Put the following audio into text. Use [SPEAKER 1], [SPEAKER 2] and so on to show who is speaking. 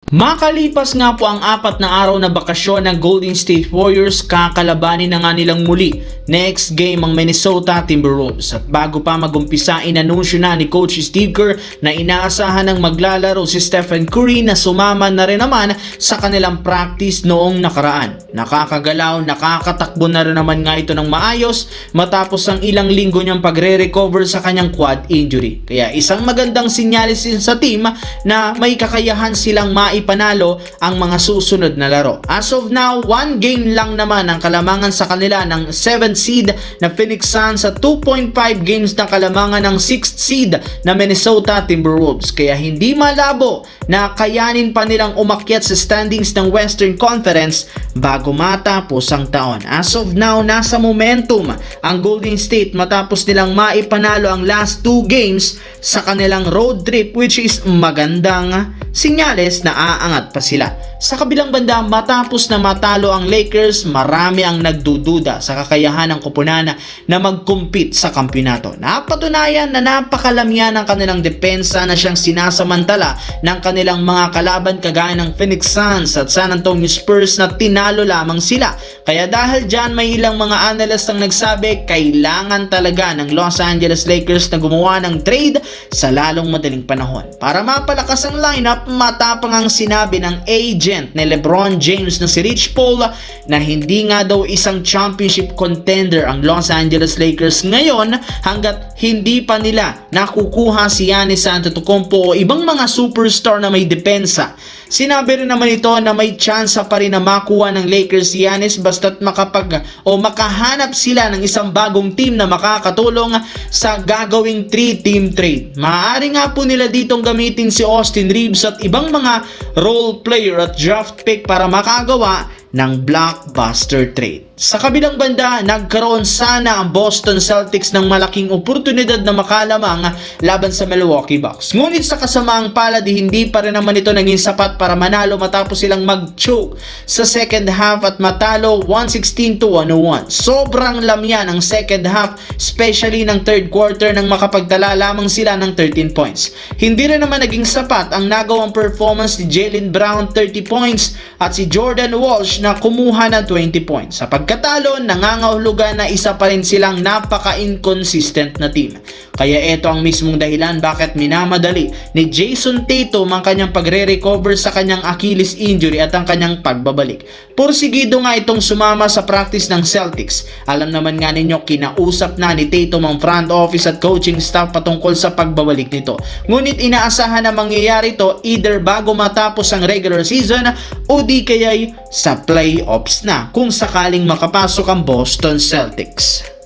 [SPEAKER 1] Makalipas nga po ang 4 na araw na bakasyon ng Golden State Warriors, kakalabanin na nga nilang muli next game ang Minnesota Timberwolves. At bago pa magumpisa, inanunsyo na ni Coach Steve Kerr na inaasahan ng maglalaro si Stephen Curry na sumama na rin naman sa kanilang practice noong nakaraan. Nakakagalaw, nakakatakbo na rin naman nga ito ng maayos matapos ang ilang linggo niyang pagre-recover sa kanyang quad injury. Kaya isang magandang sinyalis din sa team na may kakayahan silang maipanalo ang mga susunod na laro. As of now, 1 game lang naman ang kalamangan sa kanila ng 7th seed na Phoenix Suns at 2.5 games na kalamangan ng 6th seed na Minnesota Timberwolves. Kaya hindi malabo na kayanin pa nilang umakyat sa standings ng Western Conference bago matapos ang taon. As of now, nasa momentum ang Golden State matapos nilang maipanalo ang last 2 games sa kanilang road trip, which is magandang sinyales na aangat pa sila. Sa kabilang banda, matapos na matalo ang Lakers, marami ang nagdududa sa kakayahan ng koponan na mag-compete sa kampyonato. Napatunayan na napakalamya ng kanilang depensa na siyang sinasamantala ng kanilang mga kalaban kagaya ng Phoenix Suns at San Antonio Spurs na tinalo lamang sila. Kaya dahil dyan, may ilang mga analyst ang nagsabi kailangan talaga ng Los Angeles Lakers na gumawa ng trade sa lalong madaling panahon. Para mapalakas ang lineup, matapang ang sinabi ng agent ni LeBron James na si Rich Paul na hindi nga daw isang championship contender ang Los Angeles Lakers ngayon hanggat hindi pa nila nakukuha si Giannis Antetokounmpo o ibang mga superstar na may depensa. Sinabi rin naman ito na may tsansa pa rin na makuha ng Lakers si Giannis basta't makahanap sila ng isang bagong team na makakatulong sa gagawing 3-team trade. Maaari nga po nila ditong gamitin si Austin Reeves at ibang mga role player at draft pick para makagawa ng blockbuster trade. Sa kabilang banda, nagkaroon sana ang Boston Celtics ng malaking oportunidad na makalamang laban sa Milwaukee Bucks. Ngunit sa kasamaang palad, hindi pa rin naman ito naging sapat para manalo matapos silang mag-choke sa second half at matalo 116-101. Sobrang lamya ng second half, especially ng third quarter nang makapagtala lamang sila ng 13 points. Hindi rin naman naging sapat ang nagawang performance ni Jaylen Brown 30 points at si Jordan Walsh na kumuha ng 20 points. Sa pagkatalo, nangangahulugan na isa pa rin silang napaka-inconsistent na team. Kaya ito ang mismong dahilan bakit minamadali ni Jason Tatum ang kanyang pagre-recover sa kanyang Achilles injury at ang kanyang pagbabalik. Porsigido nga itong sumama sa practice ng Celtics. Alam naman nga ninyo, kinausap na ni Tatum ang front office at coaching staff patungkol sa pagbabalik nito. Ngunit inaasahan na mangyayari ito either bago matapos ang regular season o di kaya'y sa playoffs na kung sakaling makapasok ang Boston Celtics.